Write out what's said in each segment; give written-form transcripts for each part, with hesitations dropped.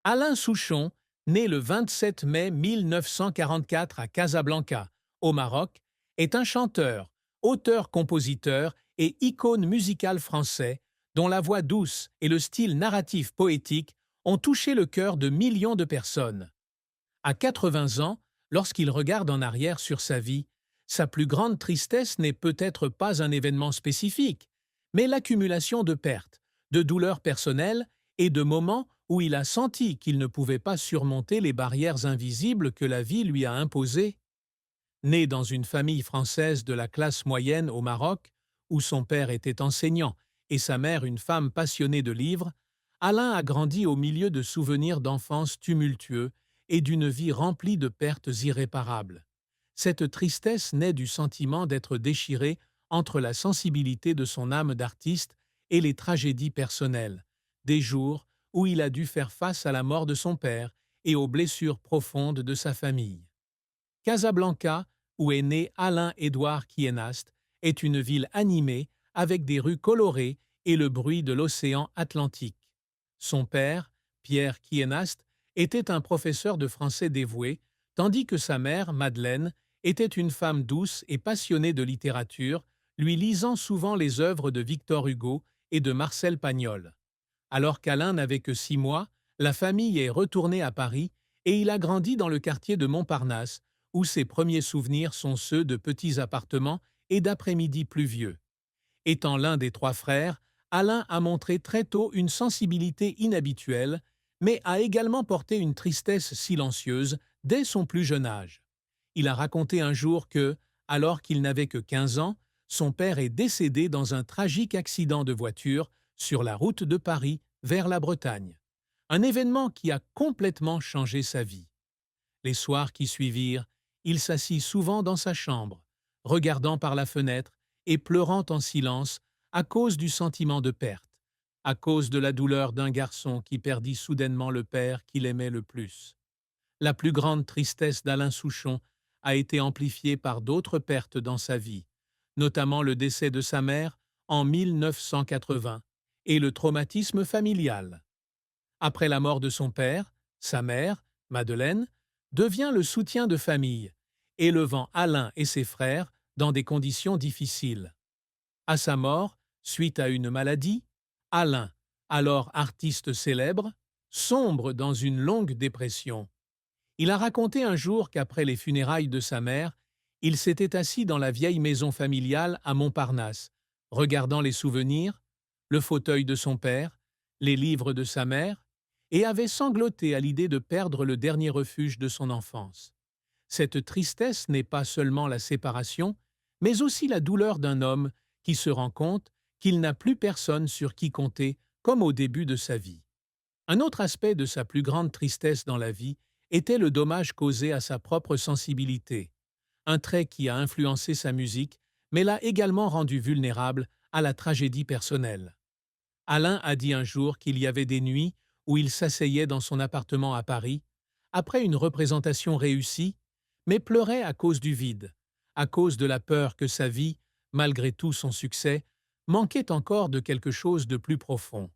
Alain Souchon, né le 27 mai 1944 à Casablanca, au Maroc, est un chanteur, auteur-compositeur et icône musicale français dont la voix douce et le style narratif poétique ont touché le cœur de millions de personnes. À 80 ans, lorsqu'il regarde en arrière sur sa vie, sa plus grande tristesse n'est peut-être pas un événement spécifique, mais l'accumulation de pertes, de douleurs personnelles et de moments où il a senti qu'il ne pouvait pas surmonter les barrières invisibles que la vie lui a imposées. Né dans une famille française de la classe moyenne au Maroc, où son père était enseignant et sa mère une femme passionnée de livres, Alain a grandi au milieu de souvenirs d'enfance tumultueux et d'une vie remplie de pertes irréparables. Cette tristesse naît du sentiment d'être déchiré entre la sensibilité de son âme d'artiste et les tragédies personnelles, des jours où il a dû faire face à la mort de son père et aux blessures profondes de sa famille. Casablanca, où est né Alain-Édouard Kienast, est une ville animée avec des rues colorées et le bruit de l'océan Atlantique. Son père, Pierre Kienast, était un professeur de français dévoué, tandis que sa mère, Madeleine, était une femme douce et passionnée de littérature, lui lisant souvent les œuvres de Victor Hugo et de Marcel Pagnol. Alors qu'Alain n'avait que 6 mois, la famille est retournée à Paris et il a grandi dans le quartier de Montparnasse, où ses premiers souvenirs sont ceux de petits appartements et d'après-midi pluvieux. Étant l'un des 3 frères, Alain a montré très tôt une sensibilité inhabituelle, mais a également porté une tristesse silencieuse dès son plus jeune âge. Il a raconté un jour que, alors qu'il n'avait que 15 ans, son père est décédé dans un tragique accident de voiture sur la route de Paris vers la Bretagne. Un événement qui a complètement changé sa vie. Les soirs qui suivirent, il s'assit souvent dans sa chambre, regardant par la fenêtre et pleurant en silence à cause du sentiment de perte, à cause de la douleur d'un garçon qui perdit soudainement le père qu'il aimait le plus. La plus grande tristesse d'Alain Souchon a été amplifiée par d'autres pertes dans sa vie, notamment le décès de sa mère en 1980 et le traumatisme familial. Après la mort de son père, sa mère, Madeleine, devient le soutien de famille, élevant Alain et ses frères dans des conditions difficiles. À sa mort, suite à une maladie, Alain, alors artiste célèbre, sombre dans une longue dépression. Il a raconté un jour qu'après les funérailles de sa mère, il s'était assis dans la vieille maison familiale à Montparnasse, regardant les souvenirs, le fauteuil de son père, les livres de sa mère, et avait sangloté à l'idée de perdre le dernier refuge de son enfance. Cette tristesse n'est pas seulement la séparation, mais aussi la douleur d'un homme qui se rend compte qu'il n'a plus personne sur qui compter comme au début de sa vie. Un autre aspect de sa plus grande tristesse dans la vie était le dommage causé à sa propre sensibilité, un trait qui a influencé sa musique, mais l'a également rendu vulnérable à la tragédie personnelle. Alain a dit un jour qu'il y avait des nuits où il s'asseyait dans son appartement à Paris, après une représentation réussie, mais pleurait à cause du vide, à cause de la peur que sa vie, malgré tout son succès, manquait encore de quelque chose de plus profond.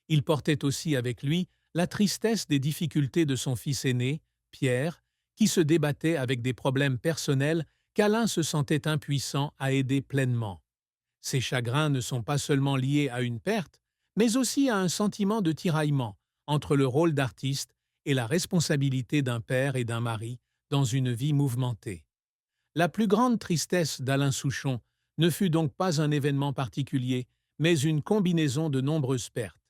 Il portait aussi avec lui la tristesse des difficultés de son fils aîné, Pierre, qui se débattait avec des problèmes personnels qu'Alain se sentait impuissant à aider pleinement. Ces chagrins ne sont pas seulement liés à une perte, mais aussi à un sentiment de tiraillement entre le rôle d'artiste et la responsabilité d'un père et d'un mari dans une vie mouvementée. La plus grande tristesse d'Alain Souchon ne fut donc pas un événement particulier, mais une combinaison de nombreuses pertes.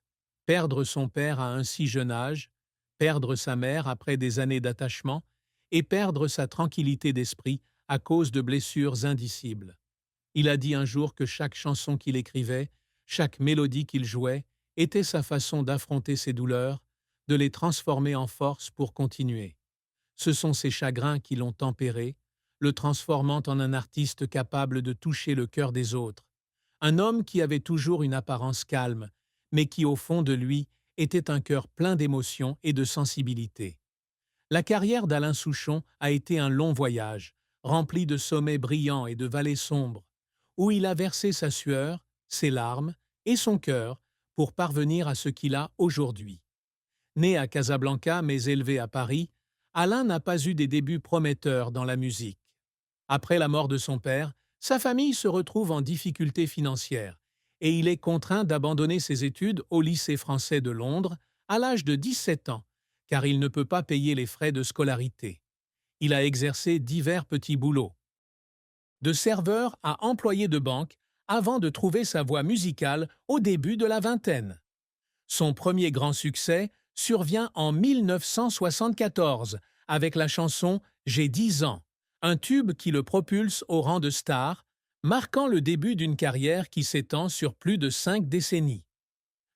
Perdre son père à un si jeune âge, perdre sa mère après des années d'attachement et perdre sa tranquillité d'esprit à cause de blessures indicibles. Il a dit un jour que chaque chanson qu'il écrivait, chaque mélodie qu'il jouait, était sa façon d'affronter ses douleurs, de les transformer en force pour continuer. Ce sont ces chagrins qui l'ont tempéré, le transformant en un artiste capable de toucher le cœur des autres. Un homme qui avait toujours une apparence calme, mais qui au fond de lui était un cœur plein d'émotions et de sensibilité. La carrière d'Alain Souchon a été un long voyage, rempli de sommets brillants et de vallées sombres, où il a versé sa sueur, ses larmes et son cœur pour parvenir à ce qu'il a aujourd'hui. Né à Casablanca mais élevé à Paris, Alain n'a pas eu des débuts prometteurs dans la musique. Après la mort de son père, sa famille se retrouve en difficulté financière et il est contraint d'abandonner ses études au lycée français de Londres à l'âge de 17 ans, car il ne peut pas payer les frais de scolarité. Il a exercé divers petits boulots, de serveur à employé de banque, avant de trouver sa voie musicale au début de la vingtaine. Son premier grand succès survient en 1974 avec la chanson J'ai 10 ans, un tube qui le propulse au rang de star, marquant le début d'une carrière qui s'étend sur plus de 5 décennies.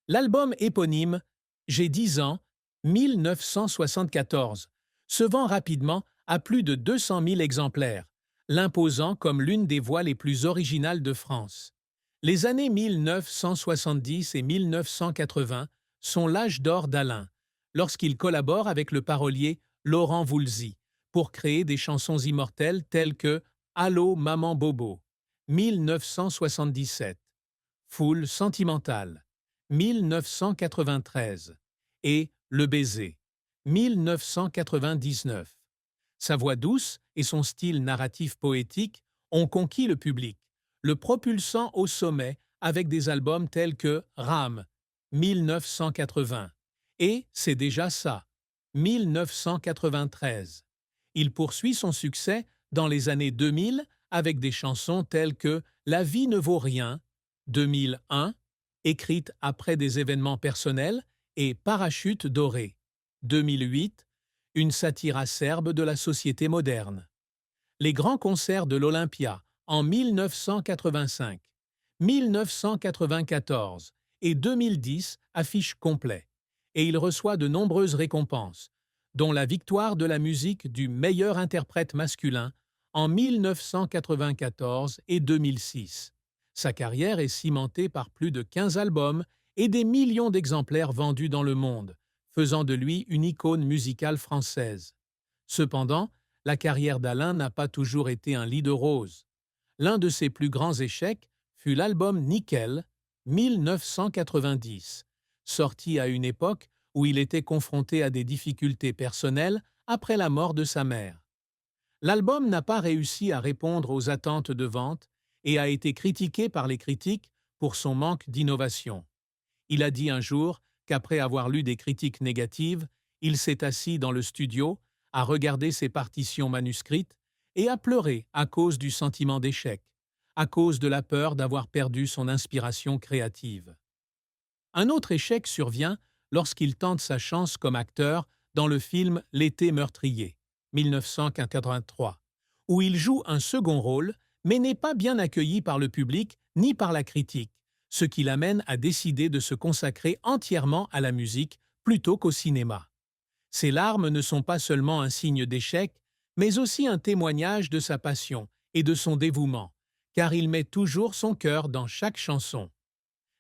L'album éponyme J'ai 10 ans, 1974, se vend rapidement à plus de 200 000 exemplaires, l'imposant comme l'une des voix les plus originales de France. Les années 1970 et 1980 sont l'âge d'or d'Alain, lorsqu'il collabore avec le parolier Laurent Voulzy pour créer des chansons immortelles telles que Allô Maman Bobo, 1977, Foule sentimentale, 1993 et Le baiser, 1999. Sa voix douce et son style narratif poétique ont conquis le public, le propulsant au sommet avec des albums tels que Rame, 1980, et C'est déjà ça, 1993. Il poursuit son succès dans les années 2000 avec des chansons telles que La vie ne vaut rien, 2001, écrite après des événements personnels, et Parachute doré, 2008, une satire acerbe de la société moderne. Les grands concerts de l'Olympia en 1985, 1994 et 2010 affichent complet, et il reçoit de nombreuses récompenses, dont la victoire de la musique du meilleur interprète masculin en 1994 et 2006. Sa carrière est cimentée par plus de 15 albums et des millions d'exemplaires vendus dans le monde, faisant de lui une icône musicale française. Cependant, la carrière d'Alain n'a pas toujours été un lit de roses. L'un de ses plus grands échecs fut l'album Nickel, 1990, sorti à une époque où il était confronté à des difficultés personnelles après la mort de sa mère. L'album n'a pas réussi à répondre aux attentes de vente et a été critiqué par les critiques pour son manque d'innovation. Il a dit un jour qu'après avoir lu des critiques négatives, il s'est assis dans le studio, à regarder ses partitions manuscrites et à pleurer à cause du sentiment d'échec, à cause de la peur d'avoir perdu son inspiration créative. Un autre échec survient lorsqu'il tente sa chance comme acteur dans le film L'été meurtrier, 1983, où il joue un second rôle mais n'est pas bien accueilli par le public ni par la critique, ce qui l'amène à décider de se consacrer entièrement à la musique plutôt qu'au cinéma. Ses larmes ne sont pas seulement un signe d'échec, mais aussi un témoignage de sa passion et de son dévouement, car il met toujours son cœur dans chaque chanson.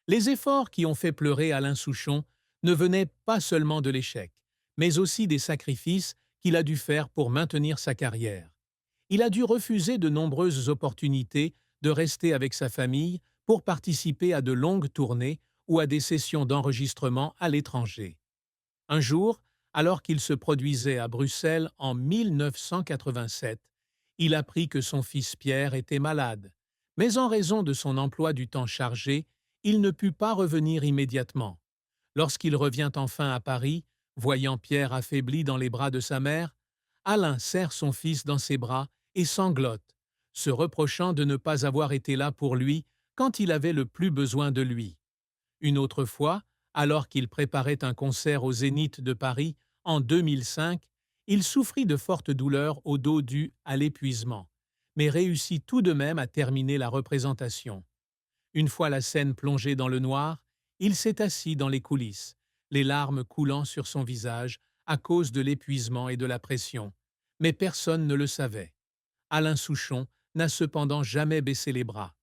Les efforts qui ont fait pleurer Alain Souchon ne venaient pas seulement de l'échec, mais aussi des sacrifices qu'il a dû faire pour maintenir sa carrière. Il a dû refuser de nombreuses opportunités de rester avec sa famille pour participer à de longues tournées ou à des sessions d'enregistrement à l'étranger. Un jour, alors qu'il se produisait à Bruxelles en 1987, il apprit que son fils Pierre était malade, mais en raison de son emploi du temps chargé, il ne put pas revenir immédiatement. Lorsqu'il revient enfin à Paris, voyant Pierre affaibli dans les bras de sa mère, Alain serre son fils dans ses bras et sanglote, se reprochant de ne pas avoir été là pour lui quand il avait le plus besoin de lui. Une autre fois, alors qu'il préparait un concert au Zénith de Paris en 2005, il souffrit de fortes douleurs au dos dues à l'épuisement, mais réussit tout de même à terminer la représentation. Une fois la scène plongée dans le noir, il s'est assis dans les coulisses, les larmes coulant sur son visage à cause de l'épuisement et de la pression. Mais personne ne le savait. Alain Souchon n'a cependant jamais baissé les bras.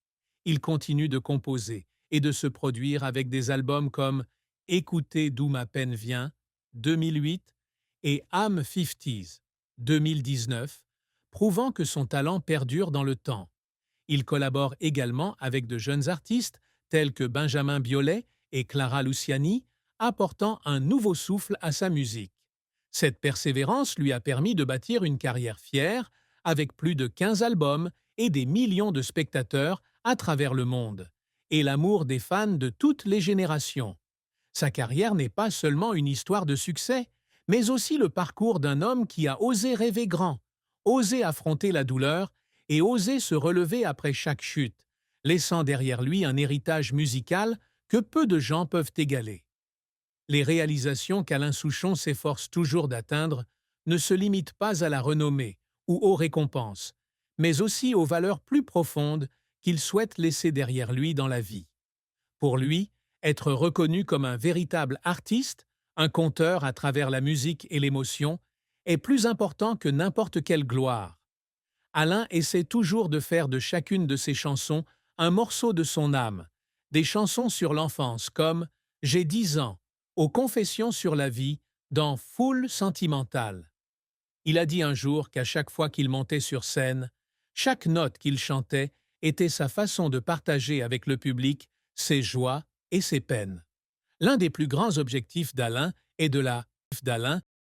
Il continue de composer et de se produire avec des albums comme Écoutez d'où ma peine vient, 2008, et I'm 50s, 2019, prouvant que son talent perdure dans le temps. Il collabore également avec de jeunes artistes tels que Benjamin Biolay et Clara Luciani apportant un nouveau souffle à sa musique. Cette persévérance lui a permis de bâtir une carrière fière, avec plus de 15 albums et des millions de spectateurs à travers le monde, et l'amour des fans de toutes les générations. Sa carrière n'est pas seulement une histoire de succès, mais aussi le parcours d'un homme qui a osé rêver grand, osé affronter la douleur et osé se relever après chaque chute, laissant derrière lui un héritage musical que peu de gens peuvent égaler. Les réalisations qu'Alain Souchon s'efforce toujours d'atteindre ne se limitent pas à la renommée ou aux récompenses, mais aussi aux valeurs plus profondes qu'il souhaite laisser derrière lui dans la vie. Pour lui, être reconnu comme un véritable artiste, un conteur à travers la musique et l'émotion, est plus important que n'importe quelle gloire. Alain essaie toujours de faire de chacune de ses chansons un morceau de son âme, des chansons sur l'enfance comme J'ai 10 ans, aux confessions sur la vie, dans Foule sentimentale. Il a dit un jour qu'à chaque fois qu'il montait sur scène, chaque note qu'il chantait était sa façon de partager avec le public ses joies et ses peines. L'un des plus grands objectifs d'Alain est de la d'Alain